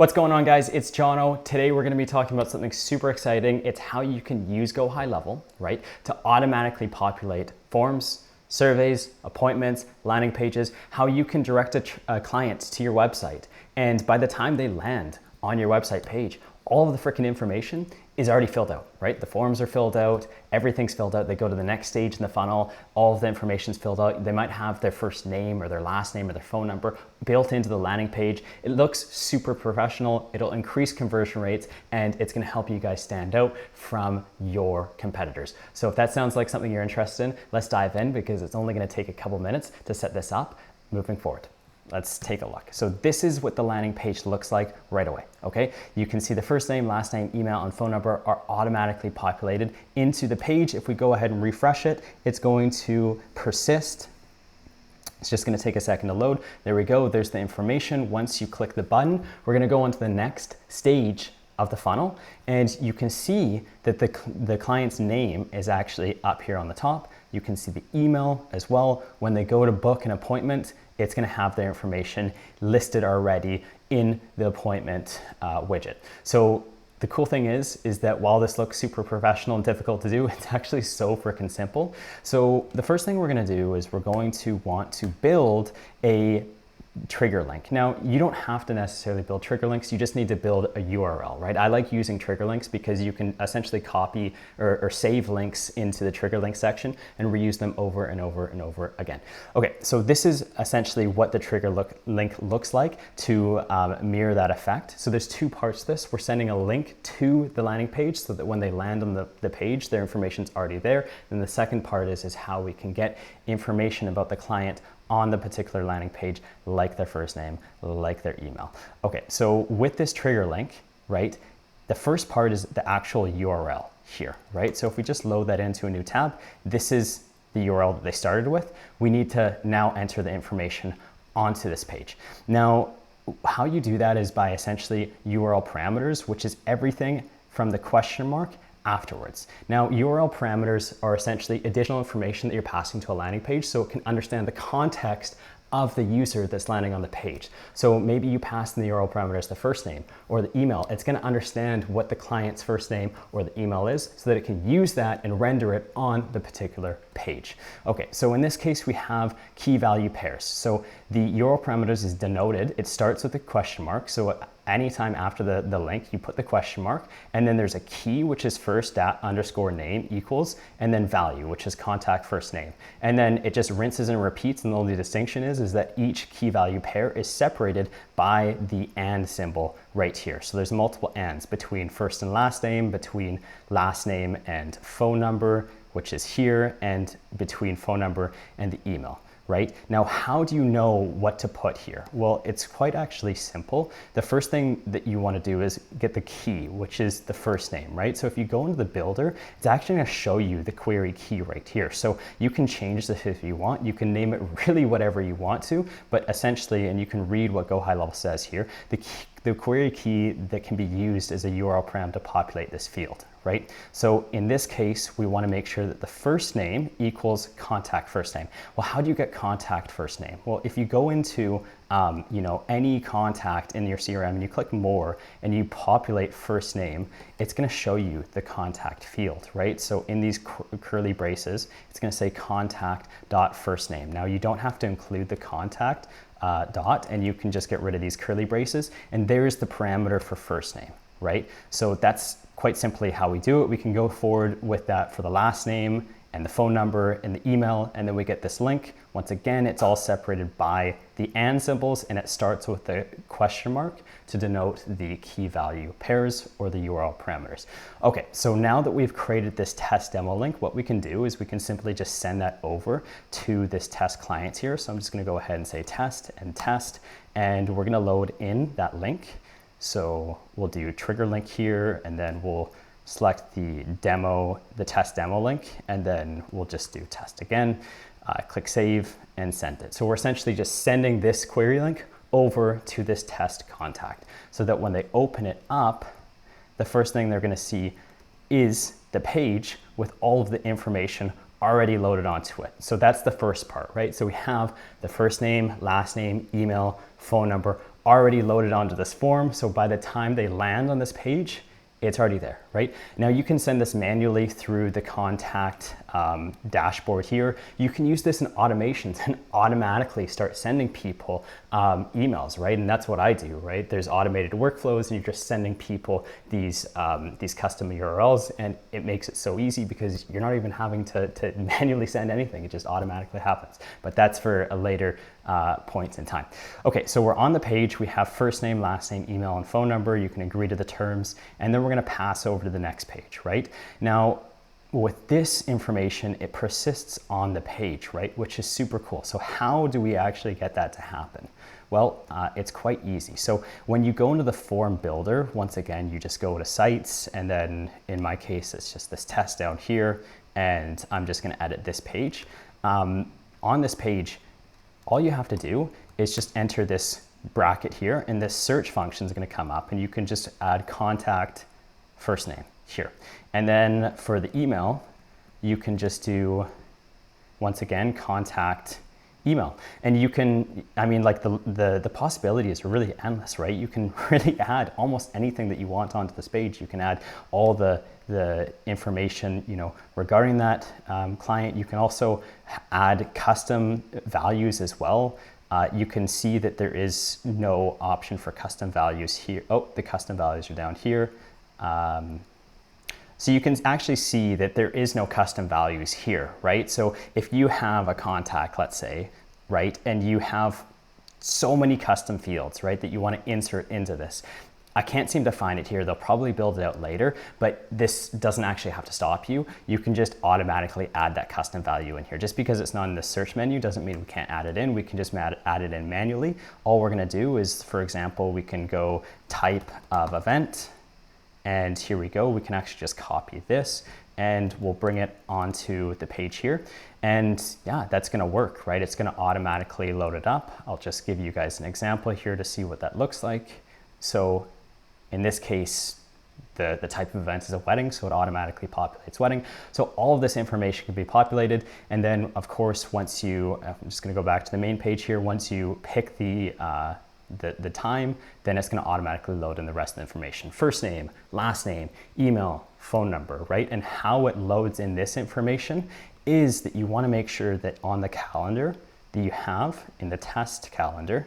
What's going on, guys? It's Jono. Today we're going to be talking about something super exciting. It's how you can use GoHighLevel, right, to automatically populate forms, surveys, appointments, landing pages, how you can direct a client to your website. And by the time they land on your website page, all of the freaking information is already filled out, right? The forms are filled out, everything's filled out. They go to the next stage in the funnel, all of the information's filled out. They might have their first name or their last name or their phone number built into the landing page. It looks super professional. It'll increase conversion rates and it's gonna help you guys stand out from your competitors. So if that sounds like something you're interested in, let's dive in because it's only gonna take a couple minutes to set this up moving forward. Let's take a look. So this is what the landing page looks like right away, okay? You can see the first name, last name, email, and phone number are automatically populated into the page. If we go ahead and refresh it, it's going to persist. It's just gonna take a second to load. There we go, there's the information. Once you click the button, we're gonna go on to the next stage of the funnel, and you can see that the client's name is actually up here on the top. You can see the email as well. When they go to book an appointment, it's gonna have their information listed already in the appointment widget. So the cool thing is that while this looks super professional and difficult to do, it's actually so freaking simple. So the first thing we're gonna do is we're going to want to build a trigger link. Now, you don't have to necessarily build trigger links, you just need to build a URL, right? I like using trigger links because you can essentially copy or save links into the trigger link section and reuse them over and over and over again. Okay, so this is essentially what the trigger link looks like to mirror that effect. So there's two parts to this. We're sending a link to the landing page so that when they land on the page, their information's already there. And the second part is how we can get information about the client on the particular landing page, like their first name, like their email. Okay, so with this trigger link, right, the first part is the actual URL here, right? So if we just load that into a new tab, this is the URL that they started with. We need to now enter the information onto this page. Now, how you do that is by essentially URL parameters, which is everything from the question mark afterwards. Now, URL parameters are essentially additional information that you're passing to a landing page so it can understand the context of the user that's landing on the page. So maybe you pass in the URL parameters the first name or the email. It's going to understand what the client's first name or the email is so that it can use that and render it on the particular page. Okay, so in this case, we have key value pairs. So the URL parameters is denoted. It starts with a question mark. So anytime after the link, you put the question mark, and then there's a key, which is first _ name equals, and then value, which is contact first name. And then it just rinses and repeats, and the only distinction is that each key value pair is separated by the and symbol right here. So there's multiple ands between first and last name, between last name and phone number, which is here, and between phone number and the email. Right? Now, how do you know what to put here? Well, it's quite actually simple. The first thing that you want to do is get the key, which is the first name, right? So if you go into the builder, it's actually going to show you the query key right here. So you can change this if you want. You can name it really whatever you want to, but essentially, and you can read what GoHighLevel says here, the query key that can be used as a URL param to populate this field, right? So in this case, we want to make sure that the first name equals contact first name. Well, how do you get contact first name? Well, if you go into any contact in your CRM and you click more and you populate first name, it's going to show you the contact field, right? So in these curly braces, it's going to say contact.firstname. Now, you don't have to include the contact dot, and you can just get rid of these curly braces, and there's the parameter for first name, right? So that's quite simply how we do it. We can go forward with that for the last name and the phone number and the email, and then we get this link. Once again, it's all separated by the and symbols, and it starts with the question mark to denote the key value pairs or the URL parameters. Okay, so now that we've created this test demo link, what we can do is we can simply just send that over to this test client here. So I'm just gonna go ahead and say test, and we're gonna load in that link. So we'll do trigger link here, and then we'll select the test demo link, and then we'll just do test again, click save and send it. So we're essentially just sending this query link over to this test contact so that when they open it up, the first thing they're going to see is the page with all of the information already loaded onto it. So that's the first part, right? So we have the first name, last name, email, phone number, already loaded onto this form. So by the time they land on this page, it's already there, right? Now you can send this manually through the contact dashboard here. You can use this in automations and automatically start sending people emails, right? And that's what I do, right? There's automated workflows and you're just sending people these custom URLs, and it makes it so easy because you're not even having to manually send anything. It just automatically happens. But that's for a later points in time. Okay, so we're on the page. We have first name, last name, email, and phone number. You can agree to the terms, and then we're going to pass over to the next page, right? Now, with this information, it persists on the page, right? Which is super cool. So how do we actually get that to happen? Well, it's quite easy. So when you go into the form builder, once again, you just go to sites, and then in my case, it's just this test down here, and I'm just going to edit this page. On this page, all you have to do is just enter this bracket here, and this search function is going to come up, and you can just add contact first name here. And then for the email, you can just do, once again, contact email. And you can, I mean, like the possibilities are really endless, right? You can really add almost anything that you want onto this page. You can add all the information, you know, regarding that client. You can also add custom values as well. You can see that there is no option for custom values here. Oh, the custom values are down here. So you can actually see that there is no custom values here, right? So if you have a contact, let's say, right, and you have so many custom fields, right, that you want to insert into this, I can't seem to find it here. They'll probably build it out later, but this doesn't actually have to stop you. You can just automatically add that custom value in here. Just because it's not in the search menu doesn't mean we can't add it in. We can just add it in manually. All we're going to do is, for example, we can go type of event, and here we go. We can actually just copy this, and we'll bring it onto the page here. And yeah, that's going to work, right? It's going to automatically load it up. I'll just give you guys an example here to see what that looks like. So in this case, the type of event is a wedding, so it automatically populates wedding. So all of this information can be populated. And then of course, once you, I'm just going to go back to the main page here. Once you pick the time, then it's going to automatically load in the rest of the information. First name, last name, email, phone number, right? And how it loads in this information is that you want to make sure that on the calendar that you have in the test calendar,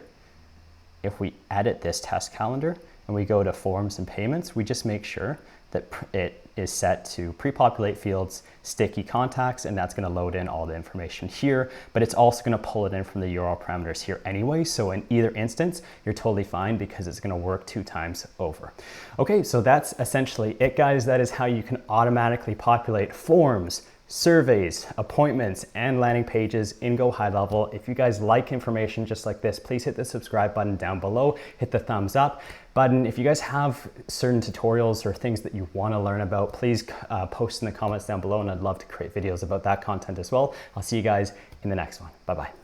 if we edit this test calendar and we go to forms and payments, we just make sure that it is set to pre-populate fields, sticky contacts, and that's going to load in all the information here, but it's also going to pull it in from the URL parameters here anyway. So in either instance, you're totally fine because it's going to work 2 times over. Okay, so that's essentially it, guys. That is how you can automatically populate forms, surveys, appointments, and landing pages in GoHighLevel. If you guys like information just like this, please hit the subscribe button down below, hit the thumbs up button. If you guys have certain tutorials or things that you want to learn about, please post in the comments down below, and I'd love to create videos about that content as well. I'll see you guys in the next one. Bye-bye.